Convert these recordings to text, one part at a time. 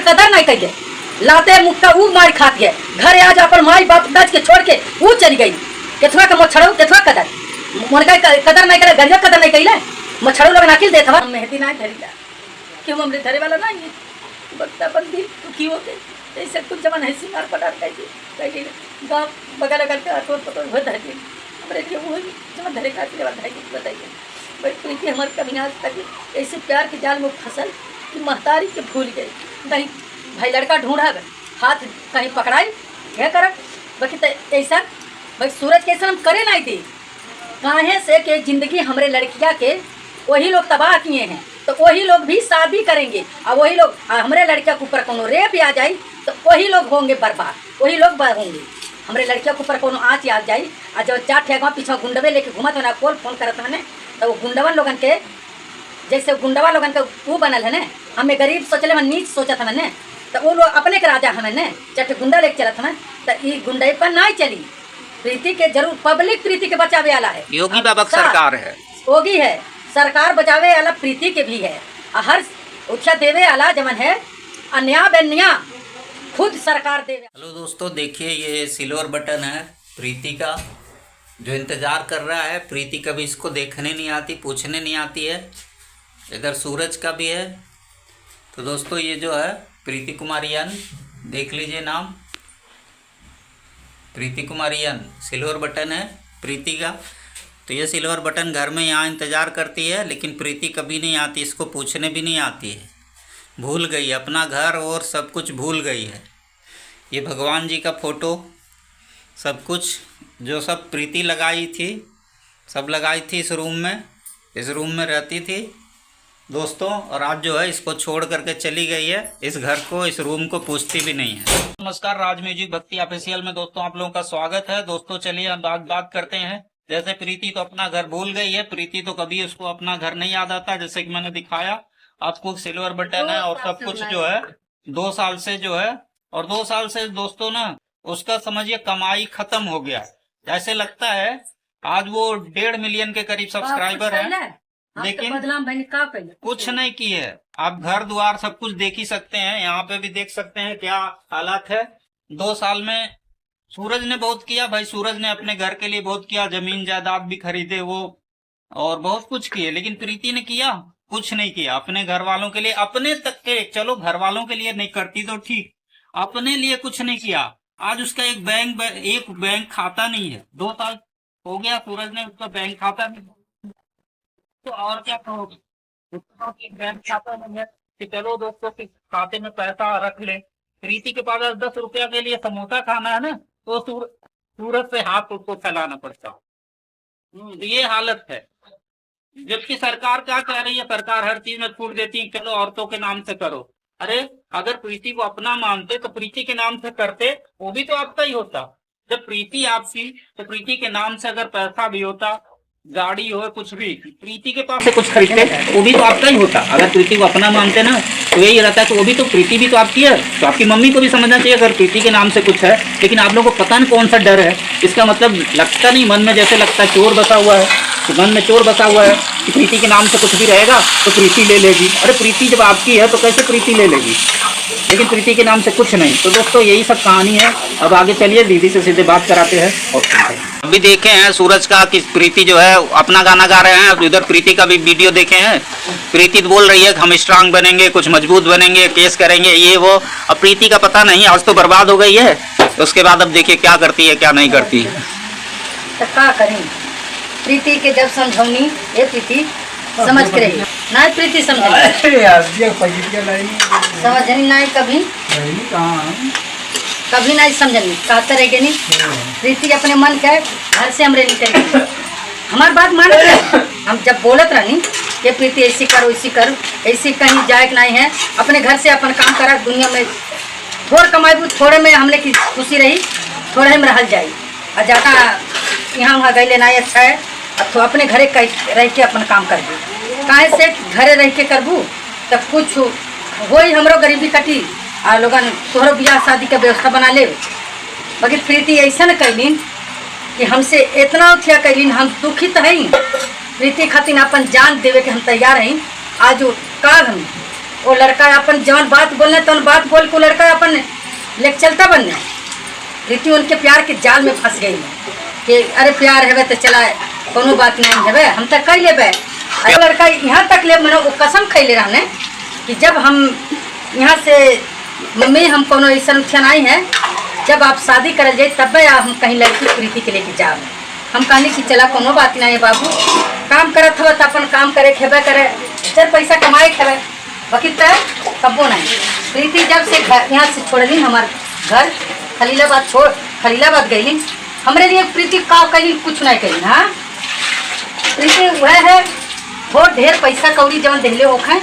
कदर नहीं कही, लाते मुक्का वो मार खाती है, घर आज अपन माई बाप दज के छोड़ के वो चली गई। केथुआ के मच्छरों केथुआ कदर मन का कदर नहीं करे, गरीब कदर नहीं कही मच्छरों लोग नाकिल देता हवा मेहदी ना धरीला क्यों हमरे धरे वाला नहीं है बक्ता बंदी दुखी होते ऐसे कुछ जमान है सिंगार पटार कही गाँव बगल अगल के आटोर पटोर हो धरी हमरे क्यों वो जमा धरे खाती बताइए भाई प्रीति हमारे कभी आज तक ऐसे प्यार के जाल में फसल कि महतारी के भूल गई। कहीं भाई लड़का ढूंढा हाथ कहीं पकड़ाई क्या कर बाकी तो ऐसा भाई सूरज कैसे हम करे नहीं थी काहे से कि जिंदगी हमारे लड़किया के वही लोग तबाह किए हैं तो वही लोग भी शादी करेंगे और वही लोग हमारे लड़किया के ऊपर कोनो रेप आ जाए तो वही लोग होंगे बर्बाद, वही लोग होंगे। हमारे लड़किया के ऊपर कोनो आँच आ जाए और जब 4 ठेगा पीछे गुंडवे लेके घूमत होना कॉल फोन करत है तो वो गुंडवन लोगन के जैसे गुंडवा लोगन के वो बनल है न हमें गरीब सोचले में नीच सोचत हमें न तो वो लोग अपने के राजा हमें न चट गुंडा लेके चलत हमें तो ये गुंडे पर नहीं चली। प्रीति के जरूर पब्लिक प्रीति के बचावे वाला है, योगी बाबा सरकार है, योगी है सरकार बचावे वाला प्रीति के भी है, हर उठा देवे वाला जमन है अन्याय बेन्या खुद सरकार देवे। हेलो दोस्तों, देखिए ये सिल्वर बटन है प्रीति का जो इंतजार कर रहा है। प्रीति कभी इसको देखने नहीं आती, पूछने नहीं आती है। इधर सूरज का भी है। तो दोस्तों ये जो है प्रीति कुमारी यन, देख लीजिए नाम प्रीति कुमारी यन, सिल्वर बटन है प्रीति का। तो ये सिल्वर बटन घर में यहाँ इंतज़ार करती है लेकिन प्रीति कभी नहीं आती, इसको पूछने भी नहीं आती है। भूल गई अपना घर और सब कुछ भूल गई है। ये भगवान जी का फ़ोटो सब कुछ जो सब प्रीति लगाई थी सब लगाई थी इस रूम में रहती थी दोस्तों। और आज जो है इसको छोड़ करके चली गई है, इस घर को इस रूम को पूछती भी नहीं है। नमस्कार, राज म्यूजिक भक्ति ऑफिशियल में दोस्तों आप लोगों का स्वागत है। दोस्तों चलिए हम बात करते हैं। जैसे प्रीति तो अपना घर भूल गई है, प्रीति तो कभी उसको अपना घर नहीं याद आता, जैसे कि मैंने दिखाया आपको सिल्वर बटन है और सब कुछ जो है 2 साल से जो है, और 2 साल से दोस्तों ना उसका समझिए कमाई खत्म हो गया। ऐसे लगता है आज वो 1.5 मिलियन के करीब सब्सक्राइबर है लेकिन कुछ नहीं की है। आप घर द्वार सब कुछ देख ही सकते हैं, यहाँ पे भी देख सकते हैं क्या हालात है। 2 साल में सूरज ने बहुत किया भाई, सूरज ने अपने घर के लिए बहुत किया, जमीन जायदाद भी खरीदे वो और बहुत कुछ किए, लेकिन प्रीति ने किया कुछ नहीं किया अपने घर वालों के लिए, अपने तक के, चलो घर वालों के लिए नहीं करती तो ठीक, अपने लिए कुछ नहीं किया। आज उसका एक बैंक खाता नहीं है, 2 साल हो गया सूरज ने उसका बैंक खाता नहीं, तो और क्या कहोगे, उसका बैंक खाता नहीं है कि चलो दोस्तों के खाते में पैसा रख ले। प्रीति के पास 10 रुपया के लिए समोसा खाना है ना तो सूरज से हाथ उसको फैलाना पड़ता। ये हालत है। जबकि सरकार क्या कह रही है, सरकार हर चीज में छूट देती है, चलो औरतों के नाम से करो। अरे अगर प्रीति को अपना मानते तो प्रीति के नाम से करते, वो भी तो आपका ही होता। जब प्रीति आपकी तो प्रीति के नाम से अगर पैसा भी होता, गाड़ी हो, कुछ भी, प्रीति के पास से कुछ खरीदते वो भी तो आपका ही होता। अगर प्रीति को अपना मानते ना तो यही रहता है, तो वो भी तो प्रीति भी तो आपकी है, तो आपकी मम्मी को भी समझना चाहिए अगर प्रीति के नाम से कुछ है। लेकिन आप लोगों को पता नहीं कौन सा डर है, इसका मतलब लगता नहीं, मन में जैसे लगता है चोर बसा हुआ है, तो मन में चोर बसा हुआ है कि प्रीति के नाम से कुछ भी रहेगा तो प्रीति ले लेगी। अरे प्रीति जब आपकी है तो कैसे प्रीति ले लेगी, लेकिन प्रीति के नाम से कुछ नहीं। तो दोस्तों यही सब कहानी है। अब आगे चलिए दीदी से सीधे बात कराते हैं और सुनते हैं। अभी देखे हैं सूरज का कि प्रीति जो है अपना गाना गा रहे हैं, अब इधर प्रीति का भी वीडियो देखे हैं। प्रीति बोल रही है कि हम स्ट्रांग बनेंगे, कुछ मजबूत बनेंगे, केस करेंगे, ये वो। अब प्रीति का पता नहीं, आज तो बर्बाद हो गई है। उसके बाद अब देखिए क्या करती है क्या नहीं करती है। तो क्या करें प्रीति के जब समझौनी ये प्रीति समझ के रही नहीं, प्रीति समझ नहीं कभी नहीं समझनी, कहते रहेगी नहीं। प्रीति अपने मन के घर से हमरे निकल हमार बात मान के हम जब बोलत रहनी कि प्रीति ऐसी करो ऐसी करो, ऐसी कहीं जाए नहीं है, अपने घर से अपन काम करा, दुनिया में थोड़ा कमाई थोड़े में हमने की खुशी रही, थोड़े में रहल जाए और ज़्यादा यहाँ वहाँ गई लेना अच्छा है। अब तो अपने घरे रह के अपन काम कर दू, काहे से घरे रह के करबू तब कुछ वही हमरो गरीबी कटी और लोगन तोहरो ब्याह शादी का व्यवस्था बना ले। बाकी प्रीति ऐसा न कैलिन कि हमसे इतना उठिया कैलिन, हम दुखित हैं। प्रीति खातिर अपन जान देवे के हम तैयार हैं। आज काल हम वो लड़का अपन जौन बात बोलने तो बात बोल के लड़का अपन लेके चलता बनने। प्रीति उनके प्यार के जाल में फंस गई कि अरे प्यार है तो चला कोनो बात नहीं है हम तक कह लेबे। अरे लड़का यहाँ तक ले मनो वो कसम खैले रहने कि जब हम यहाँ से मम्मी हम कोनो ऐसा उठन आई है जब आप शादी कर जाए तब हम कहीं लड़की प्रीति के लेके जाओ। हम कहनी कि चला कोनो बात नहीं है बाबू, काम करत हव तो अपन काम करे खेबे करे, चार पैसा कमाए खेबे, बाकी तो कबो नहीं। प्रीति जब से यहाँ से छोड़ली हमारे घर खलीलाबाद गईली, हमरे लिए प्रीति का कहीं कुछ नहीं कही। हाँ प्रीति वह है बहुत ढेर पैसा कौड़ी जवन दिले होखे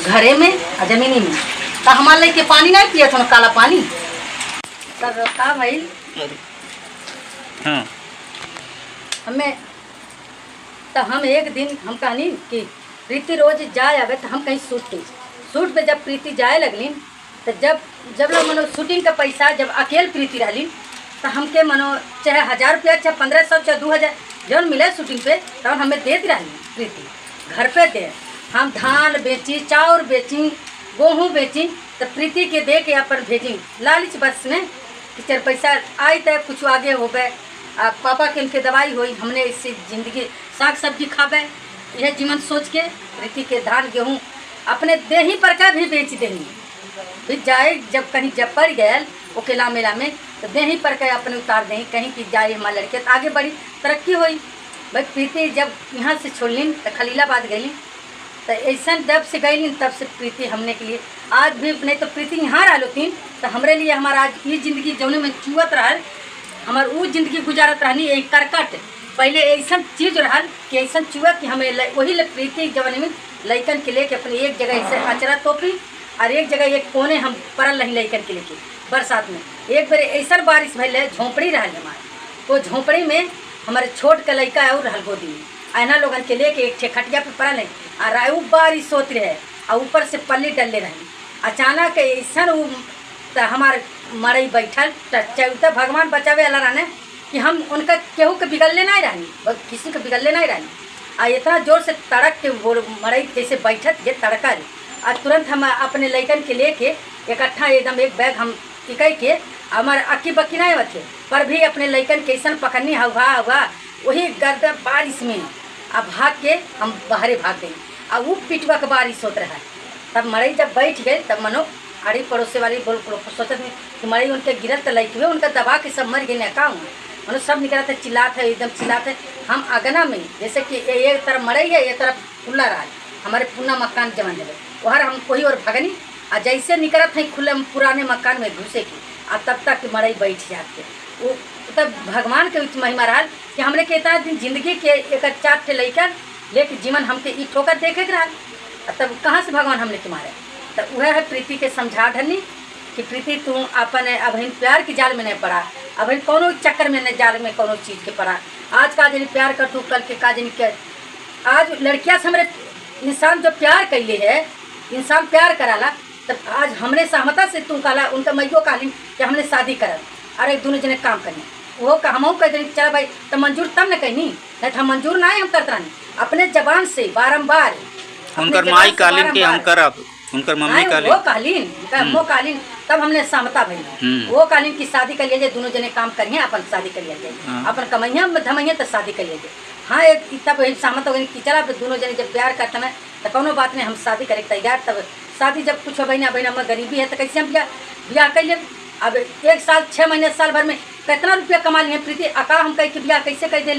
घरे में और जमीनी में, तो हमारे लिए के पानी नहीं पिया था काला पानी तब का भाई। हाँ हमें तो हम एक दिन हम कहनी कि प्रीति रोज जाए आवे तो हम कहीं शूट पे जब प्रीति जाए लगली तो जब लोग मनो शूटिंग का पैसा जब अकेले प्रीति रहली तो हमके मनो चाहे 1000 रुपया चाहे 1500 चाहे 2000 जौन मिले शूटिंग पे तो हमें दे दी रही प्रीति घर पे दे। हम धान बेची, चाउर बेची, गेहूँ बेची तो प्रीति के दे के अपन भेजी लालच बस ने कि चल पैसा आई तो कुछ आगे हो गए। पापा के उनके दवाई हुई, हमने इससे ज़िंदगी साग सब्जी खाबे यह जीवन सोच के प्रीति के धान गेहूँ अपने देही पर का भी बेच देंगे। फिर जाए जब कहीं जब पड़ गया वो किला मेला में तो देही पर का अपने उतार दें कहीं कि जाए हमारे लड़के तो आगे बड़ी तरक्की हुई। भाई प्रीति जब यहाँ से छोड़ली तो खलीलाबाद गई तो ऐसा जब से गई तब से प्रीति हमने के लिए आज भी नहीं तो प्रीति यहाँ रह थी तो हमारे लिए हमारा आज ये ज़िंदगी जौने में चुवत रहा हमार वो ज़िंदगी गुजारत रहनी एक करकट पहले ऐसा चीज़ रहा कि ऐसा चुआ कि हमें वही प्रीति जवानी में लइकन के लेके अपने एक जगह ऐसे अचरा तोपी और एक जगह एक कोने हम पड़ल रही लइकन के लेके बरसात में। एक बार ऐसा बारिश भैल झोंपड़ी रहा हमारे वो झोंपड़ी में हमारे छोट का लड़का और रहल गोदी में ऐना लोगन के लेके एक ठे खटिया पे पड़ल है और वो बारिश सोत रहे और ऊपर से पल्ली डले रही अचानक ऐसा हमारे मरई बैठल चौथा भगवान बचावे अल्लाह रहने कि हम उनका केहू के बिगड़ले नहीं रही किसी के बिगड़ले नहीं रही आ इतना जोर से तड़क के वो मरई जैसे बैठत ये तड़कल और तुरंत हम अपने लइकन के लेके इकट्ठा एकदम एक बैग हम टिकई के हमारे अक्की बक्की नहीं होते पर भी अपने लइकन के ऐसा पकड़नी हुआ वही गर्दा बारिश में अब भाग के हम बाहरे भाग गई और वो पिटवा के बारिश होता रहा। तब मरई जब बैठ गए तब मनो आड़ी पड़ोसे वाली बोल सोचत में कि मरई उनके गिरत तो लइक हुए उनका दबा के सब मर गए का मनो सब निकला था चिल्लाते है एकदम चिल्लाते। हम अगना में जैसे कि एक तरफ मरई है एक तरफ खुला रहा हमारे पुना मकान जमान है वहाँ हम कोई और भगनी और जैसे निकलत है खुले पुराने मकान में घुसे की और तब तक मरई बैठ जाते वो तब भगवान के महिमा रहा कि हमने के इतना दिन जिंदगी के एक 4 ठे लइका लेके जीवन हमके ई ठोकर देखे रहा तब कहाँ से भगवान हमने के मारे। तो वह है प्रीति के समझा ढलनी कि प्रीति तू अपन अब प्यार के जाल में नहीं पड़ा अब कोनो चक्कर में नहीं जाल में कोनो चीज़ के पड़ा। आज का जनी प्यार कर तू कल के का जनी के आज लड़कियाँ से हमारे इंसान जो प्यार कैले है इंसान प्यार कराला तब आज हमने सहमता से तू कहला उनका मैयो कहली कि हमने शादी करल अरे दोनों जने काम करने वो हम कह दें चल भाई तो मंजूर तब न कहनी नहीं तो हम मंजूर ना हम करते रहनी अपने जबान से बारम्बार उनकर माई कालीन के हम करब उनकर मम्मी कालीन वो कालीन वो कालीन तब हमने सहमता भई वो कालीन की शादी कर लिए दोनों जने काम करिए अपन शादी कर लिए अपन कमैया धमैया तो शादी कर लिए। हाँ एक तब सहमत हो गई कि चला दोनों जने जब प्यार करते हैं तो कोनो बात नहीं हम शादी करे तैयार। तब शादी जब कुछ हो बहना बहना में गरीबी है तो कैसे हम ब्याह कर लिए। अब 1 साल 6 महीने साल भर में कितना रुपया कमा लिए प्रीति अका हम कह के ब्याह कैसे कर दे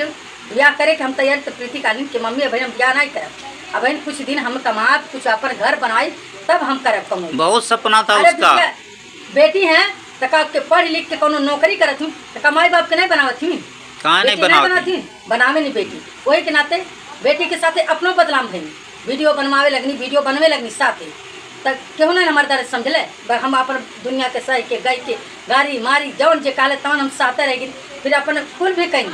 ब्याह करे कि हम तैयार तो प्रीति कालीन कि मम्मी अब हम ब्याह नहीं करब अब कुछ दिन हम कमा कुछ अपन घर बनाई तब हम करब कमाई। बहुत सपना था उसका बेटी है तो का के पढ़ लिख के कोनो नौकरी करत हूँ तो कमाई बाप के नहीं बनावत हूँ कहाँ नहीं बनावती बनावे नहीं बेटी वही के नाते बेटी के साथे अपनों बदलाम भई वीडियो बनवावे लगनी वीडियो बनवे लगनी साथे तक क्यों नहीं हमारे दर्द समझले हम अपन दुनिया के सह के गई के गाड़ी मारी जौन जे काले तवन हम साथे रहेगी फिर अपन कुल भी कहीं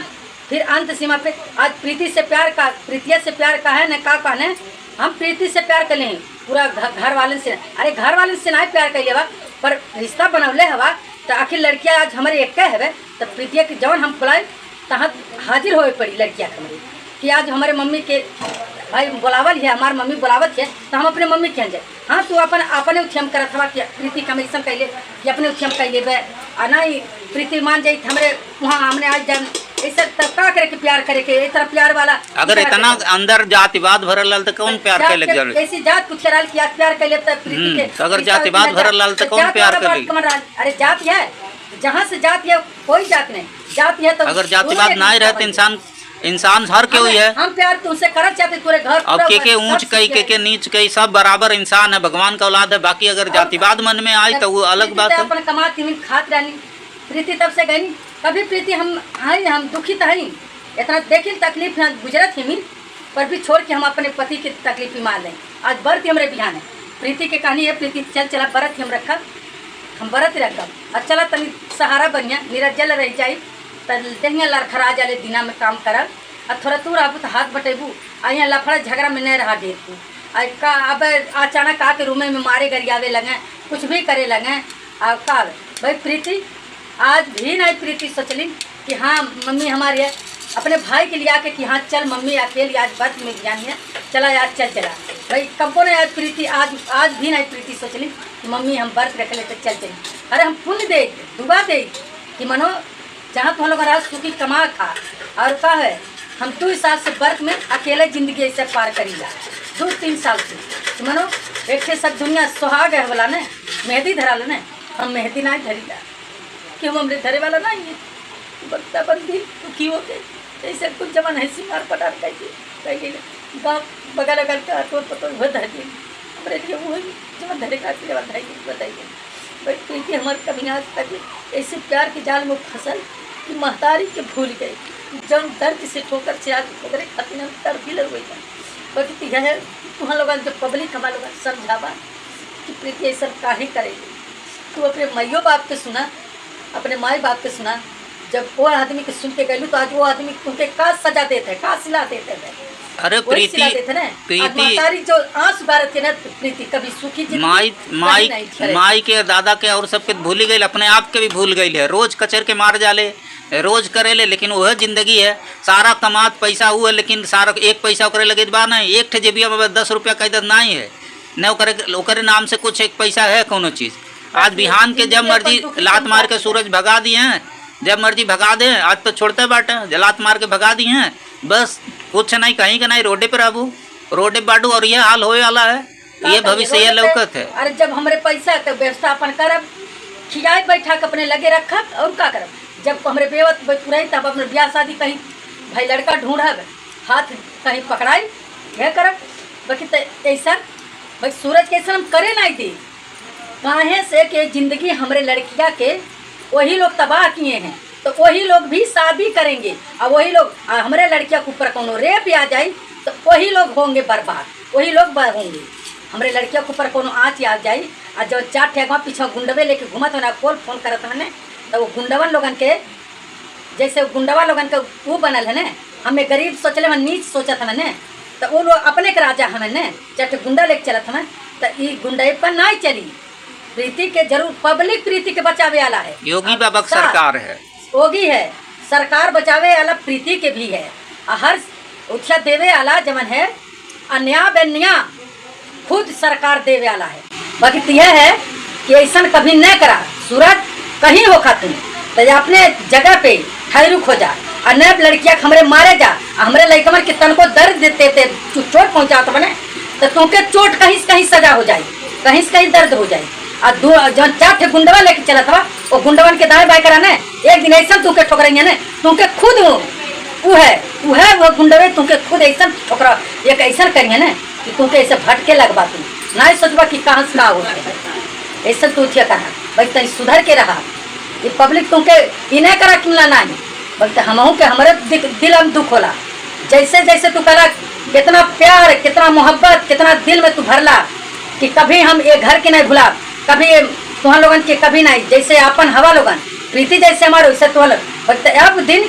फिर अंत सीमा पे आज प्रीति से प्यार का प्रीतिया से प्यार का है न का कहने हम प्रीति से प्यार कर लें पूरा घर वाले से अरे घर वाले से नहीं प्यार कर लेवा पर रिश्ता बनौले हवा तो आखिर लड़कियाँ आज हमारे एक है तो प्रीतिया के जौन हम खुलाए तहाँ हाजिर होए पड़ी लड़कियाँ हमारी कि आज हमारे मम्मी के भाई बुलावल है, हमार मम्मी बुलावत है तो हम अपने मम्मी के जाए। हाँ तू अपन अपने उठियम करत हवा कि प्रीति कमीशन कैले कि अपने उठियम कैले बे आ नहीं प्रीति मान जाई हमरे वहाँ हमने आज जान ऐसा तब का करे कि प्यार करे के इतना प्यार वाला अगर इतना अंदर जातिवाद भरल रहल तो कौन प्यार के लग जाए? ऐसी जात कुछ कराल कि आज प्यार कैले तब प्रीति के तो अगर जातिवाद भरल रहल तो कौन प्यार करे? अरे जात है, जहाँ से जात है कोई जात नहीं, जात है तो अगर जातिवाद ना रहे तो इंसान हर के हुई है। हम प्यार तुमसे करत चाहते पूरे घर। अब के ऊंच कई के नीच कई सब बराबर इंसान है, भगवान का औलाद है। बाकी अगर जातिवाद मन में आए तो वो अलग बात है। अपन कमाती खात रहनी प्रीति तब से गई कभी प्रीति हम दुखी तो है इतना देखिल तकलीफ गुजरत ही पर भी छोड़ के हम अपने पति की तकलीफ मार लें। आज व्रत हमारे बिहान है प्रीति के कहानी है। प्रीति चल चला व्रत हम रखा, हम व्रत रखा और चला तनी सहारा बढ़िया निरजल रह जाए देंगे लड़खड़ा जाले दिना में काम करब और थोड़ा तू रहबू तो हाथ बटेबू आ यहाँ लफड़ा झगड़ा में नहीं रहा देर तू का अब अचानक आके रूमे में मारे गरियावे लगे कुछ भी करे लगे। और का भाई प्रीति आज भी नहीं प्रीति सोचली कि हाँ मम्मी हमारी है अपने भाई के लिए आके कि हाँ चल मम्मी अकेली आज व्रत में जानी है चला यार चल चला भाई कबो नहीं। आज प्रीति आज भी नहीं प्रीति सोचली कि मम्मी हम व्रत रख लेते चल चली। अरे हम पुण्य दे दुआ दे कि मनो जहाँ तुम लोग राज सुखी कमा खा और का है हम 2 साल से व्रत में अकेले जिंदगी ऐसे पार करी जा 2-3 साल से तो मनो एक से सब दुनिया सुहाग है बोला न मेहंदी धरा लो न हम मेहंदी ना धरी ला कि हम हमरे धरे वाला नहीं है बंदा बंदी दुखी हो गए ऐसे कुछ जमान है सिंगार पटार कही गाँव बगल अगल का तोड़ पतोड़ वो धर दिए हमारे लिए वो जब धरे का बताइए भाई प्रीति हमारे कभी आज तक ऐसे प्यार के जाल में फसल कि महतारी के भूल गई जब दर्द से ठोकर से आज ठोकरे खातिर हम तर भी लग गई बाकी यह है तुम लोग जब पब्लिक हमारे लोग समझावा कि प्रीति ये सब काहे करेगी। तू अपने माइयो बाप के सुना अपने माई बाप के सुना जब वो आदमी के सुन के गई तो आज वो आदमी तुमके का सजा देते का सिला देते थे। अरे प्रीति जो आंसू बारत ना प्रीति कभी सुखी माई के दादा के और सबके भूल गई अपने आप के भी भूल गई है। रोज कचर के मार जाले रोज करे ले लेकिन वह जिंदगी है सारा कमात पैसा हुआ लेकिन सारा एक पैसा करे लगे बा नहीं एक जेबिया में 10 रुपया का इधर नहीं है न ओकरे नाम से कुछ एक पैसा है कोनो चीज़। आज बिहान के जब मर्जी लात मार के सूरज भगा दिए हैं जब मर्जी भगा दे आज तो छोड़ते बाटे जलात मार के भगा दिए हैं बस कुछ नहीं कहीं का नहीं रोडे पे रहू रोडे बाडू और ये हाल होए वाला है ये भविष्य ये लौकत है। अरे जब हमारे पैसा तो व्यवस्था अपन करब खियाए बैठा के अपने लगे रखब और का करब जब हमारे बेवत पुराई तब अपने ब्याह शादी कहीं भाई लड़का ढूंढब हाथ कहीं पकड़ाई यह करब बाकी तो ऐसा भाई सूरज कैसे हम करे नहीं दी काहे से कि जिंदगी हमारे लड़किया के वही लोग तबाह किए हैं तो वही लोग भी शादी करेंगे और वही लोग हमारे लड़किया के ऊपर कोनो रेप आ जाए तो वही लोग होंगे बर्बाद वही लोग होंगे। हमारे लड़किया के ऊपर कोनो आँच आ जाए और जब 4 ठेगा पीछे गुंडवे लेके घूमत होना कॉल फोन करत है तो वो गुंडवन लोगन के जैसे गुंडवा लोगन के वो बनल है न हमें गरीब सोचले हम नीच सोचत है न तो वो लोग अपने के राजा हमें न चाहे गुंडा लेके चलत हमें तो ये गुंडे पर नहीं चली। प्रीति के जरूर पब्लिक प्रीति के बचावे वाला है योगी बाबा सरकार है योगी है सरकार बचावे वाला प्रीति के भी है हर उठा देवे वाला जमन है अन्याय बेन्या खुद सरकार देवे वाला है। बाकी तो यह है कि ऐसा कभी न करा सूरज कहीं हो खातून तो अपने जगह पे ठहरूक हो जा और न लड़कियाँ हमारे मारे जा हमारे लड़कमर के तन को दर्द देते थे चोट पहुँचाते बने तो तुमके चोट कहीं से कहीं सजा हो जाए कहीं से कहीं दर्द हो जाए और जो 4 गुंडवा लेके चला था वो गुंडवन के दाएं बाएं करा न एक दिन ऐसा तुमके ठोकरेंगे न तुमके खुद वो गुंडवे तुमके खुद ऐसा ठोकरा एक ऐसा करेंगे न कि तुमके ऐसे भटके लगवा तुम नहीं सोचबा कि कहाँ से कहाँ हो ऐसा तू थे कहा भाई तनी सुधर के रहा ये पब्लिक तुमके इन्हें करा किमला नहीं बल्कि हमहू के हमारे दिल में दुख होला जैसे जैसे तू करा कितना प्यार कितना मोहब्बत कितना दिल में तू भरला कि कभी हम ये घर के नहीं भुला कभी तुम लोगन के कभी नहीं जैसे अपन हवा लोगन प्रीति जैसे हमारे वैसे तो अब दिन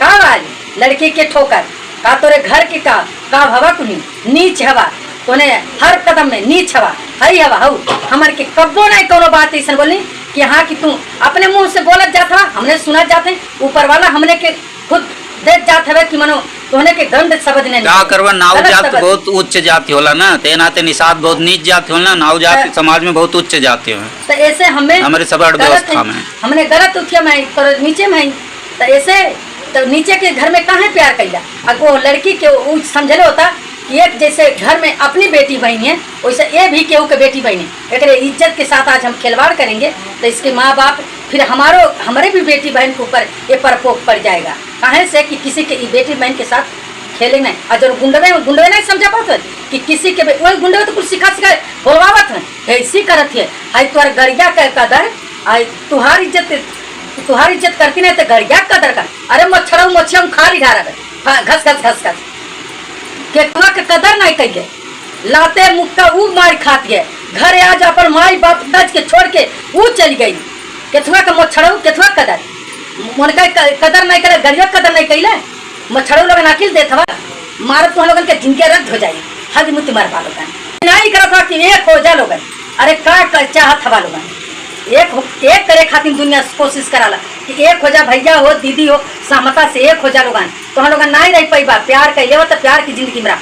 का आज लड़की के ठोकर का तोरे घर की का हवा कुनी नीच हवा तोने हर कदम में नीच हवा हरी हवा हो हमारे के कब्बो नहीं कोनो बात ऐसा बोली कि हाँ कि तू अपने मुंह से बोलत जाता हमने सुना जाते ऊपर वाला हमने के खुद देख जाते है कि मनो तो उन्हें के गंद समझ नहीं क्या करवा नाव गलत जात समझ। बहुत उच्च जाति होला ना, ते नाते निषाद बहुत नीच जाति होला, नाव जाति समाज में बहुत उच्च जाति है तो ऐसे हमें हमारे सब अर्थव्यवस्था में। हमने गलत उठिया में पर नीचे में तो ऐसे तो नीचे के घर में कहाँ प्यार कैला। अब वो लड़की के वो समझले होता कि एक जैसे घर में अपनी बेटी बहन है वैसे ये भी केहू के बेटी बहन है, एक इज्जत के साथ आज हम खिलवाड़ करेंगे तो इसके माँ बाप फिर हमारे भी बेटी बहन के ऊपर ये प्रकोप पड़ जाएगा। कहाँ से कि किसी के बेटी बहन के साथ खेले नहीं। और जो गुंडवे नहीं समझा पाते कि किसी के वही गुंडवे तो कुछ सिखा बोलवावत है ऐसी करत है। आई तुम्हारे गरिया का कदर आई तुम्हारी इज्जत करती नहीं तो गरिया कदर कर। अरे मच्छर मच्छिया खा रही ढारा घस घस घस घस केतवा के कदर नहीं कहिए, लाते मुक्का ऊ मार खाती है। घर आज अपन माई बाप दज के छोड़ के ऊ चली गई। केतवा के मच्छरऊ केतवा कदर उनका कदर नहीं करे, गरिया कदर नहीं कैले। मच्छरऊ लोग नाकिल देत हवा मारत तुम लोगन के जिनके रद्द हो जाए। हज मुत मार पा लोगन नहीं करत कि एक हो जा लोगन। अरे का चाहत हवा लोगन एक करे खातिर दुनिया कोशिश कराला कि एक हो जा, भैया हो दीदी हो सहमता से एक हो जा लोगन। तो हम लोग नहीं रह पाई बा प्यार कैले हो तो प्यार की जिंदगी में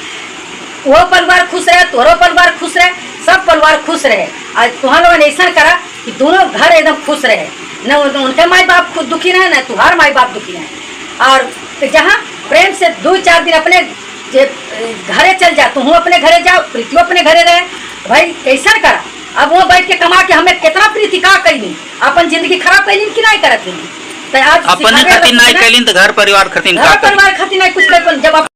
वो परिवार खुश रहे, तोहरो परिवार खुश रहे, सब परिवार खुश रहे। आज तुहार लोगन ऐसा करा कि दोनों घर एकदम खुश रहे, न उनके माई बाप खुद दुखी रहे न तुहार माई बाप दुखी रहे। और जहाँ प्रेम से 2-4 दिन अपने घरे चल जा, तुम अपने घरे जाओ, प्रीतियो अपने घरे रहे। भाई ऐसा करा। अब वो बैठ के कमा के हमें कितना प्रीति का कैली, अपन जिंदगी खराब कैली कि नहीं करत। अपने खातिर नहीं कैली तो घर परिवार खातिर घर परिवार खातिर नहीं कुछ कर जब